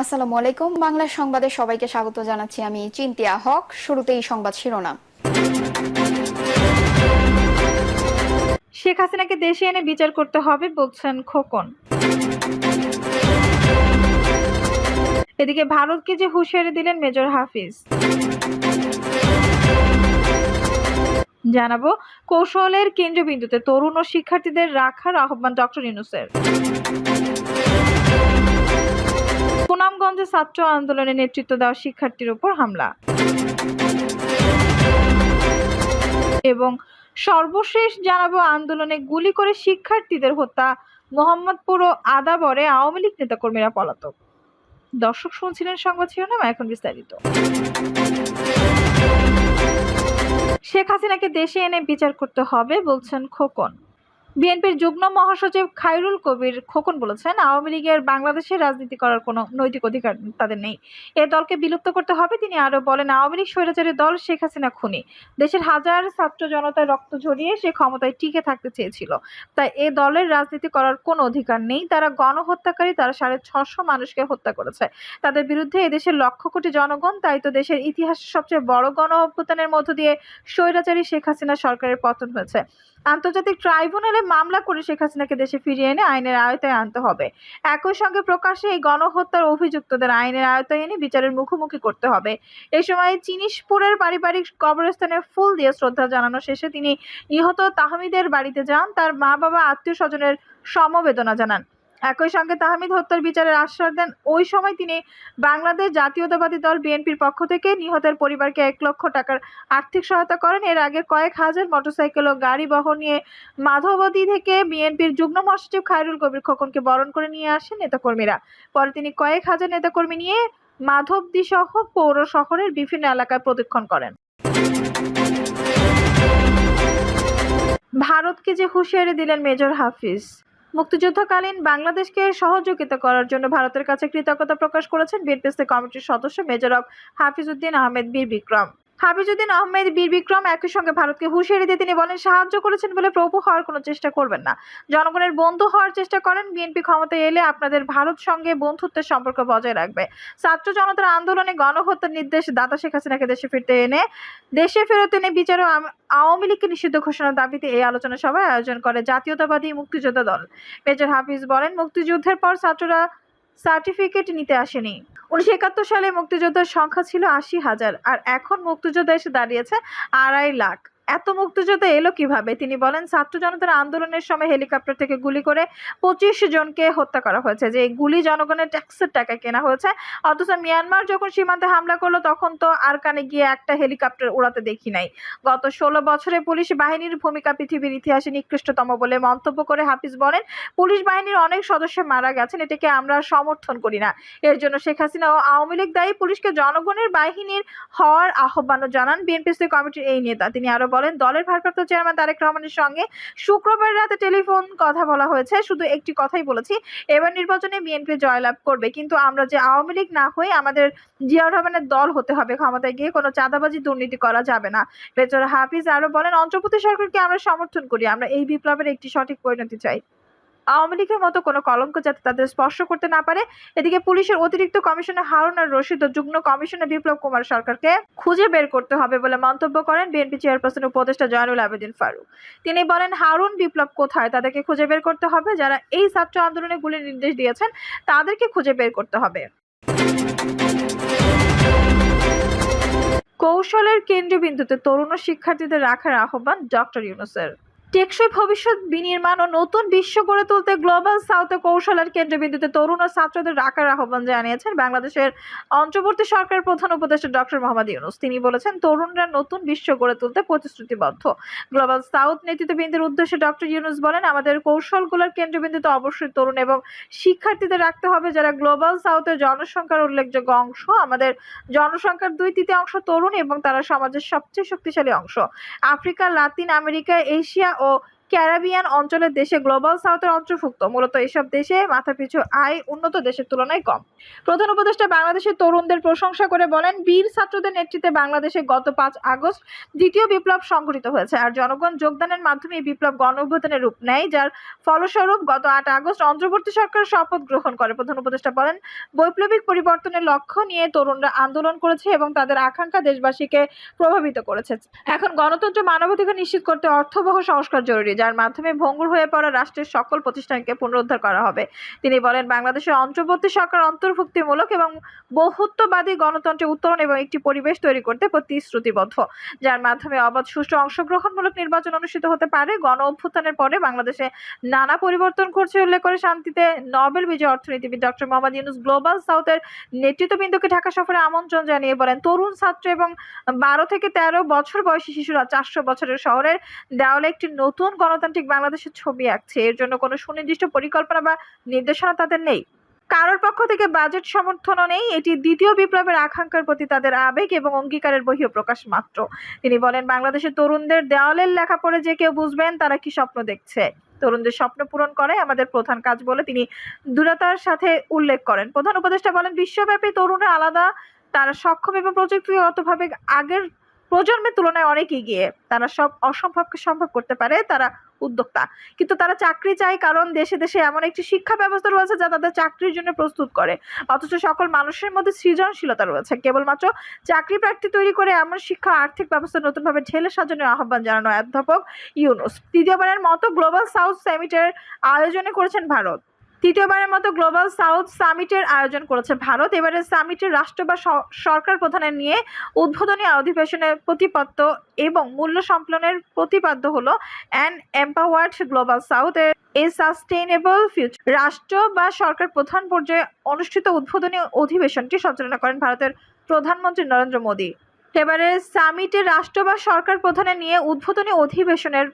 আসসালামু আলাইকুম। বাংলা সংবাদে সবাইকে স্বাগত জানাচ্ছি। আমি চিন্তিয়া হক। শুরুতেই সংবাদ শিরোনাম। শেখ হাসিনাকে দেশে এনে বিচার করতে হবে বলছেন খোকন। এদিকে ভারতকে যে হুঁশিয়ারি দিলেন মেজর হাফিজ। জানাবো কৌশলের কেন্দ্রবিন্দুতে তরুণ ও শিক্ষার্থীদের রাখার আহ্বান ডক্টর ইউনূসের। সুনামগঞ্জে ছাত্র আন্দোলনে নেতৃত্ব দেওয়া শিক্ষার্থীর উপর হামলা এবং সর্বশেষ জানাবো আন্দোলনে গুলি করে শিক্ষার্থীদের হত্যা, মোহাম্মদপুর ও আদাবরে আওয়ামী লীগ নেতাকর্মীরা পলাতক। দর্শক শুনছিলেন সংবাদ শিরোনাম, এখন বিস্তারিত। শেখ হাসিনাকে দেশে এনে বিচার করতে হবে বলছেন খোকন। বিএনপির যুগ্ম মহাসচিব খায়রুল কবির খোকন বলেছেন, আওয়ামী লীগের বাংলাদেশে রাজনীতি করার কোনো নৈতিক অধিকার তাদের নেই। এ দলকে বিলুপ্ত করতে হবে। তিনি আরো বলেন, আওয়ামী লীগ স্বৈরাচারী দল, শেখ হাসিনা খুনি। দেশের হাজার ছাত্র জনতার রক্ত ঝরিয়ে সে ক্ষমতায় টিকে থাকতে চেয়েছিল। তাই এ দলের রাজনীতি করার কোনো অধিকার নেই। তারা গণহত্যাকারী। তারা 650 মানুষকে হত্যা করেছে। তাদের বিরুদ্ধে এদেশের লক্ষ কোটি জনগণ। তাই তো দেশের ইতিহাসের সবচেয়ে বড় গণ অভ্যুত্থানের মধ্য দিয়ে স্বৈরাচারী শেখ হাসিনা সরকারের পতন হয়েছে। আন্তর্জাতিক ট্রাইব্যুনালে মামলা করে শেখ হাসিনাকে দেশে ফিরিয়ে এনে আইনের আওতায় আনতে হবে। একই সঙ্গে প্রকাশ্যে এই গণহত্যার অভিযুক্তদের আইনের আওতায় এনে বিচারের মুখোমুখি করতে হবে। এ সময় চিনিশপুরের পারিবারিক কবরস্থানে ফুল দিয়ে শ্রদ্ধা জানানো শেষে তিনি নিহত তাহমিদের বাড়িতে যান, তার মা বাবা আত্মীয় স্বজনের সমবেদনা জানান। একই সঙ্গে তাহমিদ হত্যার বিচারের আশ্বাস দেন। ওই সময় তিনি বাংলাদেশ জাতীয়তাবাদী দল বিএনপির পক্ষ থেকে নিহতের পরিবারকে 1 লক্ষ টাকার আর্থিক সহায়তা করেন। এর আগে কয়েক হাজার মোটরসাইকেল ও গাড়ি বহর নিয়ে মাধবদী থেকে বিএনপির যুগ্ম মহাসচিব খায়রুল কবির খোকনকে বরণ করে নিয়ে আসেন নেতাকর্মীরা। পরে তিনি কয়েক হাজার নেতাকর্মী নিয়ে মাধবদী সহ পৌর শহরের বিভিন্ন এলাকায় প্রদক্ষিণ করেন। ভারতকে যে হুঁশিয়ারি দিলেন মেজর হাফিজ। মুক্তিযুদ্ধকালীন বাংলাদেশকে সহযোগিতা করার জন্য ভারতের কাছে কৃতজ্ঞতা প্রকাশ করেছেন বিএনপি কমিটির সদস্য মেজর হাফিজউদ্দিন আহমেদ বীর বিক্রম। হাফিজউদ্দিন আহমেদ বীর বিক্রম একই সঙ্গে ভারতকে হুঁশিয়ারি দিয়ে তিনি বলেন, সাহায্য করেছেন বলে প্রভু হওয়ার কোনো চেষ্টা করবেন না। জনগণের বন্ধু হওয়ার চেষ্টা করেন। বিএনপি ক্ষমতায় এলে আপনাদের ভারত সঙ্গে বন্ধুত্বের সম্পর্ক বজায় রাখবে। ছাত্র জনতার আন্দোলনে গণহত্যার নির্দেশ দাতা শেখ হাসিনাকে দেশে ফেরত এনে বিচার ও আওয়ামী লীগকে নিষিদ্ধ ঘোষণার দাবিতে এই আলোচনা সভার আয়োজন করে জাতীয়তাবাদী মুক্তিযোদ্ধা দল। মেজর হাফিজ বলেন, মুক্তিযুদ্ধের পর ছাত্ররা সার্টিফিকেট নিতে আসেনি। 1971 সালে মুক্তিযোদ্ধার সংখ্যা ছিল 80,000, আর এখন মুক্তিযোদ্ধা এসে দাঁড়িয়েছে 2.5 লাখ। এত মুক্তিযোদ্ধা এলো কিভাবে? তিনি বলেন, ছাত্র জনতার আন্দোলনের সময় হেলিকপ্টার থেকে গুলি করে 25 জনকে হত্যা করা হয়েছে। যে গুলি জনগণের ট্যাক্সের টাকায় কেনা হয়েছে। অথচ মিয়ানমার যখন সীমান্তে হামলা করলো তখন তো আরকানে গিয়ে একটা হেলিকপ্টার উড়াতে দেখি নাই। গত 16 বছরে পুলিশ বাহিনীর ভূমিকা পৃথিবীর ইতিহাসে নিকৃষ্টতম বলে মন্তব্য করে হাফিজ বলেন, পুলিশ বাহিনীর অনেক সদস্য মারা গেছেন, এটাকে আমরা সমর্থন করি না। এর জন্য শেখ হাসিনা ও আওয়ামী লীগ দায়ী। পুলিশকে জনগণের বাহিনীর হওয়ার আহ্বানও জানান বিএনপি কমিটির এই নেতা। তিনি আরো বলেন, দলের ভারপ্রাপ্ত চেয়ারম্যান তারেক রহমানের সঙ্গে শুক্রবার রাতে টেলিফোন কথা বলা হয়েছে। শুধু একটি কথাই বলেছি, এবার নির্বাচনে বিএনপি জয়লাভ করবে, কিন্তু আমরা যে আওয়ামী লীগ না হয়ে আমাদের জিয়াউর রহমানের দল হতে হবে। ক্ষমতায় গিয়ে কোনো চাঁদাবাজি দুর্নীতি করা যাবে না। মেজর হাফিজ আরো বলেন, অন্তর্বর্তী সরকারকে আমরা সমর্থন করি। আমরা এই বিপ্লবের একটি সঠিক পরিণতি চাই। আওয়ামী লীগের মতো কোনো কলঙ্ক যাতে তাদের স্পর্শ করতে না পারে। এদিকে পুলিশের অতিরিক্ত কমিশনার হারুন আর রশিদ ও যুগ্ম কমিশনার বিপ্লব কুমার সরকারকে খুঁজে বের করতে হবে বলে মন্তব্য করেন বিএনপি চেয়ারপারসন উপদেষ্টা জয়নুল আবেদিন ফারুক। তিনি বলেন, হারুন বিপ্লব কোথায় তাদেরকে খুঁজে বের করতে হবে। যারা এই ছাত্র আন্দোলনে গুলির নির্দেশ দিয়েছেন তাদেরকে খুঁজে বের করতে হবে। কৌশলের কেন্দ্রবিন্দুতে তরুণ ও শিক্ষার্থীদের রাখার আহ্বান ডক্টর ইউনূসের। টেকসই ভবিষ্যৎ বিনির্মাণ ও নতুন বিশ্ব গড়ে তুলতে গ্লোবাল সাউথে কৌশলের কেন্দ্রবিন্দুতে তরুণ ও ছাত্রদের রাখার আহ্বান জানিয়েছেন বাংলাদেশের অন্তর্বর্তী সরকারের প্রধান উপদেষ্টা ডক্টর মোহাম্মদ ইউনূস। তিনি বলেছেন, তরুণরা নতুন বিশ্ব গড়ে তুলতে প্রতিশ্রুতিবদ্ধ। গ্লোবাল সাউথ নেতৃত্ববৃন্দের উদ্দেশ্যে ডক্টর ইউনূস বলেন, আমাদের কৌশলগুলোর কেন্দ্রবিন্দুতে অবশ্যই তরুণ এবং শিক্ষার্থীদের রাখতে হবে, যারা গ্লোবাল সাউথের জনসংখ্যার উল্লেখযোগ্য অংশ। আমাদের জনসংখ্যার 2/3 তরুণ এবং তারা সমাজের সবচেয়ে শক্তিশালী অংশ। আফ্রিকা, লাতিন আমেরিকা, এশিয়া ও ক্যারিবিয়ান অঞ্চলের দেশে গ্লোবাল সাউথের অন্তর্ভুক্ত। মূলত এসব দেশে মাথাপিছু আয় উন্নত দেশের তুলনায় কম। প্রধান উপদেষ্টা বাংলাদেশের তরুণদের প্রশংসা করে বলেন, বীর ছাত্রদের নেতৃত্বে বাংলাদেশে গত 5 আগস্ট দ্বিতীয় বিপ্লব সংঘটিত হয়েছে, আর জনগণ যোগদানের মাধ্যমে এই বিপ্লব গণঅভ্যুত্থানের রূপ নেয়, যার ফলস্বরূপ গত 8 আগস্ট অন্তর্বর্তী সরকার শপথ গ্রহণ করে। প্রধান উপদেষ্টা বলেন, বৈপ্লবিক পরিবর্তনের লক্ষ্য নিয়ে তরুণরা আন্দোলন করেছে এবং তাদের আকাঙ্ক্ষা দেশবাসীকে প্রভাবিত করেছে। এখন গণতন্ত্র, মানবাধিকার নিশ্চিত করতে অর্থবহ সংস্কার জরুরি, যার মাধ্যমে ভঙ্গুর হয়ে পড়া রাষ্ট্রের সকল প্রতিষ্ঠানকে পুনরুদ্ধার করা হবে। তিনি বলেন, বাংলাদেশের অন্তর্বর্তী সরকার অন্তর্ভুক্তিমূলক এবং বহুত্ববাদী গণতন্ত্রের উত্তরণ এবং একটি পরিবেশ তৈরি করতে প্রতিশ্রুতিবদ্ধ, যার মাধ্যমে অবাধ, সুষ্ঠু, অংশগ্রহণমূলক নির্বাচন অনুষ্ঠিত হতে পারে। গণ অভ্যুত্থানের পরে বাংলাদেশে নানা পরিবর্তন ঘটছে উল্লেখ করে শান্তিতে নোবেল বিজয়ী অর্থনীতিবিদ ডক্টর মোহাম্মদ ইউনূস গ্লোবাল সাউথের নেতৃত্ববৃন্দকে ঢাকা সফরে আমন্ত্রণ জানিয়ে বলেন, তরুণ ছাত্র এবং 12 থেকে 13 বছর বয়সী শিশুরা 400 বছরের শহরের দেওয়ালে একটি নতুন গণতান্ত্রিক বাংলাদেশের ছবি আঁকছে। এর জন্য কোনো সুনির্দিষ্ট পরিকল্পনা বা নির্দেশনা তাদের নেই। কারোর পক্ষ থেকে বাজেট সমর্থনও নেই। এটি দ্বিতীয় বিপ্লবের আকাঙ্ক্ষার প্রতি তাদের আবেগ এবং অঙ্গীকারের বহিঃপ্রকাশ মাত্র। তিনি বলেন, বাংলাদেশের তরুণদের দেওয়ালের লেখা পড়ে যে কেউ বুঝবেন তারা কি স্বপ্ন দেখছে। তরুণদের স্বপ্ন পূরণ করাই আমাদের প্রধান কাজ বলে তিনি দৃঢ়তার সাথে উল্লেখ করেন। প্রধান উপদেষ্টা বলেন, বিশ্বব্যাপী তরুণরা আলাদা, তারা সক্ষম এবং প্রযুক্তিগতভাবে আগের প্রজন্মের তুলনায় অনেক এগিয়ে। তারা সব অসম্ভবকে সম্ভব করতে পারে, তারা উদ্যোক্তা, কিন্তু তারা চাকরি চায় কারণ দেশে দেশে এমন একটি শিক্ষা ব্যবস্থা রয়েছে যা তাদের চাকরির জন্য প্রস্তুত করে। অথচ সকল মানুষের মধ্যে সৃজনশীলতা রয়েছে। কেবলমাত্র চাকরি প্রার্থী তৈরি করে এমন শিক্ষা আর্থিক ব্যবস্থা নতুনভাবে ঢেলে সাজানোর আহ্বান জানানো অধ্যাপক ইউনূস। তৃতীয়বারের মতো গ্লোবাল সাউথ সামিটের আয়োজন করেছে ভারত। এবারের সামিটের রাষ্ট্র বা সরকার প্রধানের নিয়ে উদ্বোধনী অধিবেশনের প্রতিপাদ্য এবং মূল্য সম্মেলনের প্রতিপাদ্য হলো an empowered global south A sustainable future. রাষ্ট্র বা সরকার প্রধান পর্যায়ে অনুষ্ঠিত উদ্বোধনী অধিবেশনটি সঞ্চালনা করেন ভারতের প্রধানমন্ত্রী নরেন্দ্র মোদী। এবারের সামিটে রাষ্ট্র বা সরকার প্রধানের নিয়ে উদ্বোধনী অধিবেশনের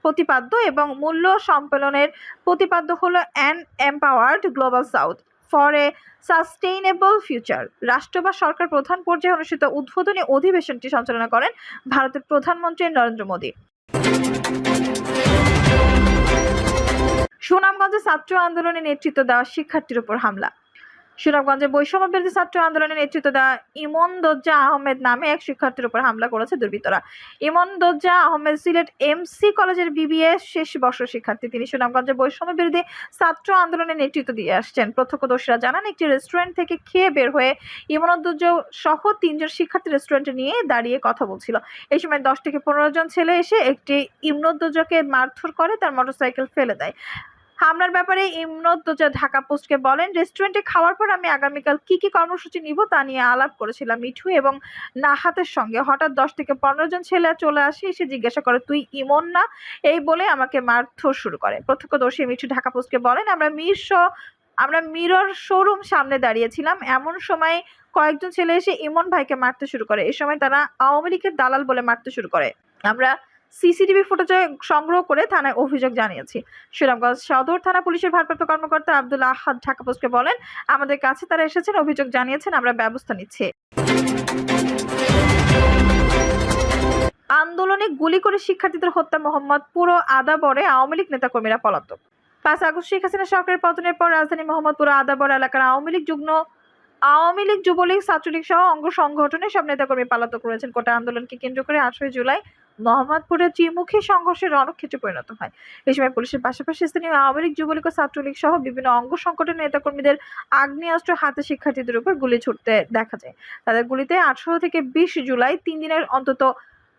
প্রতিপাদ্য এবং মূল্য সম্মেলনের প্রতিপাদ্য হলো an empowered global south for a sustainable future. রাষ্ট্র বা সরকার প্রধান পর্যায়ে অনুষ্ঠিত উদ্বোধনী অধিবেশনটি সঞ্চালনা করেন ভারতের প্রধানমন্ত্রী নরেন্দ্র মোদী। সুনামগঞ্জে ছাত্র আন্দোলনে নেতৃত্ব দেওয়া শিক্ষার্থীর উপর হামলা। সুনামগঞ্জে বৈষম্য বিরোধী ছাত্র আন্দোলনে নেতৃত্ব দেওয়া ইমনদোজ্জা আহমেদ নামে এক শিক্ষার্থীর উপর হামলা করেছে দুর্বৃত্তরা। ইমনদোজ্জা আহমেদ সিলেট এমসি কলেজের বিবিএ শেষ বর্ষ শিক্ষার্থী। তিনি সুনামগঞ্জে বৈষম্য বিরোধী ছাত্র আন্দোলনে নেতৃত্ব দিয়ে আসছেন। প্রত্যক্ষদর্শীরা জানান, একটি রেস্টুরেন্ট থেকে খেয়ে বের হয়ে ইমনদোজ্জা সহ 3 জন শিক্ষার্থী রেস্টুরেন্টে নিয়ে দাঁড়িয়ে কথা বলছিল। এই সময় 10 থেকে 15 জন ছেলে এসে একটি ইমনদোজ্জাকে মারধর করে তার মোটরসাইকেল ফেলে দেয়। হামলার ব্যাপারে ইমনদোজ্জা ঢাকা পোস্টকে বলেন, রেস্টুরেন্টে খাওয়ার পর আমি আগামীকাল কি কর্মসূচি নিব তা নিয়ে আলাপ করেছিলাম মিঠু এবং নাহাতের সঙ্গে। হঠাৎ 10 থেকে 15 জন ছেলে চলে আসে, এসে জিজ্ঞাসা করে, তুই ইমন না? এই বলে আমাকে মারধর শুরু করে। প্রত্যক্ষদর্শী মিঠু ঢাকা পোস্টকে বলেন, আমরা মিরর শোরুম সামনে দাঁড়িয়েছিলাম, এমন সময় কয়েকজন ছেলে এসে ইমন ভাইকে মারতে শুরু করে। এই সময় তারা আওয়ামী লীগের দালাল বলে মারতে শুরু করে। আমরা সিসিটিভি ফুটেজ সংগ্রহ করে থানায় অভিযোগ জানিয়েছি। সুনামগঞ্জ সদর থানা পুলিশের ভারপ্রাপ্ত কর্মকর্তা আব্দুল আহাদ ঢাকা পোস্টকে বলেন, আমাদের কাছে তারা এসেছেন, অভিযোগ জানিয়েছেন, আমরা ব্যবস্থা নিচ্ছি। আন্দোলনে গুলি করে শিক্ষার্থীদের হত্যা মোহাম্মদপুর ও আদাবরে আওয়ামী লীগ নেতাকর্মীরা পলাতক। 5 আগস্ট শেখ হাসিনা সরকারের পতনের পর রাজধানী মোহাম্মদপুর ও আদাবর এলাকার আওয়ামী লীগ, যুবলীগ, ছাত্রলীগ সহ অঙ্গ সংগঠনের সব নেতাকর্মী পলাতক রয়েছেন। কোটা আন্দোলনকে কেন্দ্র করে 18 জুলাই মোহাম্মদপুরে ত্রিমুখী সংঘর্ষের রণক্ষেত্রে পরিণত হয়। এই সময় পুলিশের পাশাপাশি স্থানীয় আওয়ামী লীগ, যুবলীগ ও ছাত্রলীগ সহ বিভিন্ন অঙ্গ সংগঠনের নেতাকর্মীদের আগ্নেয়াস্ত্র হাতে শিক্ষার্থীদের উপর গুলি ছুটতে দেখা যায়। তাদের গুলিতে 18 থেকে 20 জুলাই 3 দিনের অন্তত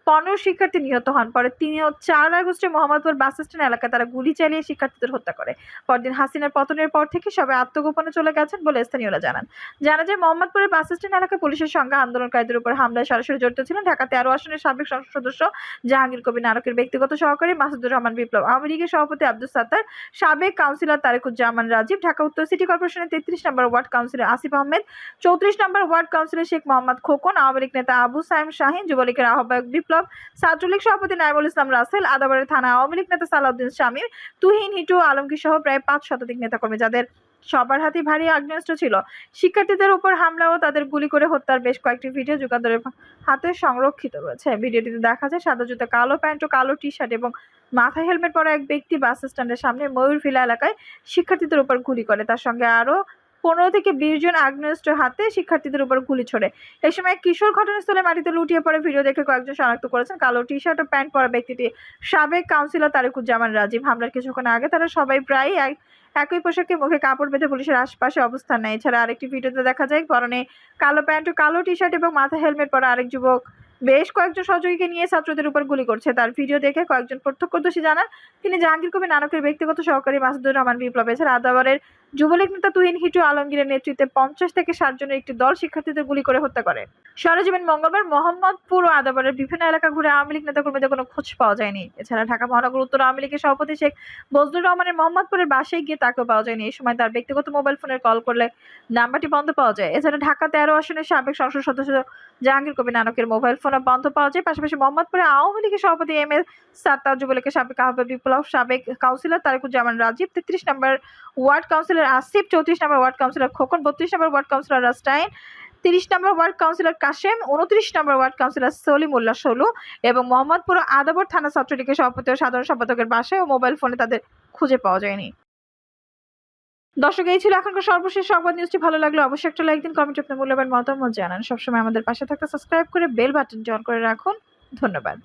15 শিক্ষার্থী নিহত হন। পরে 3 ও 4 আগস্টে মোহাম্মদপুর বাস স্ট্যান্ড এলাকায় তারা গুলি চালিয়ে শিক্ষার্থীদের হত্যা করে। পরদিন হাসিনার পতনের পর থেকে সবাই আত্মগোপনে চলে গেছেন বলে স্থানীয়রা জানান। জানা যায়, মোহাম্মদপুরের বাস স্ট্যান্ড এলাকায় পুলিশের সঙ্গে আন্দোলনকারীদের উপর হামলায় সরাসরি জড়িত ছিলেন ঢাকা 13 আসনের সাবেক সংসদ সদস্য জাহাঙ্গীর কবির নানকের ব্যক্তিগত সহকারী মাসুদুর রহমান বিপ্লব, আওয়ামী লীগের সভাপতি আব্দুস সাত্তার, সাবেক কাউন্সিলর তারেকুজ্জামান রাজীব, ঢাকা উত্তর সিটি কর্পোরেশনের 33 নম্বর ওয়ার্ড কাউন্সিলর আসিফ আহমেদ, 34 নম্বর ওয়ার্ড কাউন্সিলর শেখ মোহাম্মদ খোকন, আওয়ামী লীগ নেতা আবু সাইম শাহিন, যুবলীগের আহ্বায়ক বিপ্লব, ছাত্রলীগ সভাপতি নাইমুল ইসলাম রাসেল, আদাবরের থানা আওয়ামী লীগ নেতা সালাউদ্দিন শামীম, তুহিন, হিটু, আলমগীর সহ প্রায় 5 শতাধিক নেতাকর্মী, যাদের সবার হাতে ভারী আগ্নেয়াস্ত্র ছিল। শিক্ষার্থীদের উপর হামলা ও তাদের গুলি করে হত্যার বেশ কয়েকটি ভিডিও যুগান্তরের হাতে সংরক্ষিত রয়েছে। ভিডিওটিতে দেখা যায় সাদা জুতা, কালো প্যান্ট ও কালো টি-শার্ট এবং মাথায় হেলমেট পরা এক ব্যক্তি বাস স্ট্যান্ডের সামনে ময়ূরভিলা এলাকায় শিক্ষার্থীদের উপর গুলি করে। তার সঙ্গে আরো 15 থেকে 20 জন আগ্নেয়াস্ত্র হাতে শিক্ষার্থীদের উপর গুলি ছোড়ে। এই সময় এক কিশোর ঘটনাস্থলে মাটিতে লুটিয়ে পড়ে। ভিডিও দেখে কয়েকজন শনাক্ত করেছেন কালো টি-শার্ট ও প্যান্ট পরা ব্যক্তিটি সাবেক কাউন্সিলর তারেকুজ্জামান রাজীব। হামলার কিছুক্ষণ আগে তারা সবাই প্রায় একই পোশাকে মুখে কাপড় বেঁধে পুলিশের আশপাশে অবস্থান নেয়। এছাড়া আরেকটি ভিডিওতে দেখা যায় পরনে কালো প্যান্ট ও কালো টি-শার্ট এবং মাথায় হেলমেট পরা আরেক যুবক বেশ কয়েকজন সহযোগীকে নিয়ে ছাত্রদের উপর গুলি করছে। তার ভিডিও দেখে কয়েকজন প্রত্যক্ষদর্শী জানান তিনি জাহাঙ্গীর কবির নানকের ব্যক্তিগত সহকারী মাসুদুর রহমান বিপ্লব। এছাড়া আদাবরের যুবলীগ নেতা তুহিন হিটু আলমগীরের নেতৃত্বে 50 থেকে 60 জনের একটি দল শিক্ষার্থীদের গুলি করে হত্যা করে। সরেজমিন মঙ্গলবার মোহাম্মদপুর ও আদাবরের বিভিন্ন এলাকা ঘুরে আওয়ামী লীগ নেতাকর্মীদের কোনো খোঁজ পাওয়া যায়নি। এছাড়া ঢাকা মহানগর উত্তর আওয়ামী লীগের সভাপতি শেখ বজলুর রহমানের মোহাম্মদপুরের বাসায় গিয়ে তাকেও পাওয়া যায়নি। এই সময় তার ব্যক্তিগত মোবাইল ফোনের কল করলে নাম্বারটি বন্ধ পাওয়া যায়। এছাড়া ঢাকা 13 আসনের সাবেক সংসদ সদস্য জাহাঙ্গীর কবির নানকের মোবাইল ফোনও বন্ধ পাওয়া যায়। পাশাপাশি মোহাম্মদপুরে আওয়ামী লীগের সভাপতি এম এ সাত্তার, যুবলীগের সাবেক আহ্বায়ক বিপ্লব, সাবেক কাউন্সিলর তারেকুজ্জামান রাজীব, 33 নম্বর ওয়ার্ড কাউন্সিলর আসিফ, 34 নম্বর ওয়ার্ড কাউন্সিলর খোকন, 32 নম্বর ওয়ার্ড কাউন্সিলর রাস্টাইন, 30 নম্বর ওয়ার্ড কাউন্সিলর কাশেম, 29 নম্বর ওয়ার্ড কাউন্সিলর সলিমুল্লাহ সলু এবং মোহাম্মদপুর আদাবর থানা ছাত্রলীগের সভাপতি ও সাধারণ সম্পাদকের বাসায় ও মোবাইল ফোনে তাদের খুঁজে পাওয়া যায়নি। দর্শক, এই ছিল এখনকার সর্বশেষ সংবাদ। নিউজটি ভালো লাগলে অবশ্যই একটা লাইক দিন, কমেন্টে আপনার মূল্যবান মতামত জানান। সবসময় আমাদের পাশে থাকতে সাবস্ক্রাইব করে বেল বাটনটি অন করে রাখুন। ধন্যবাদ।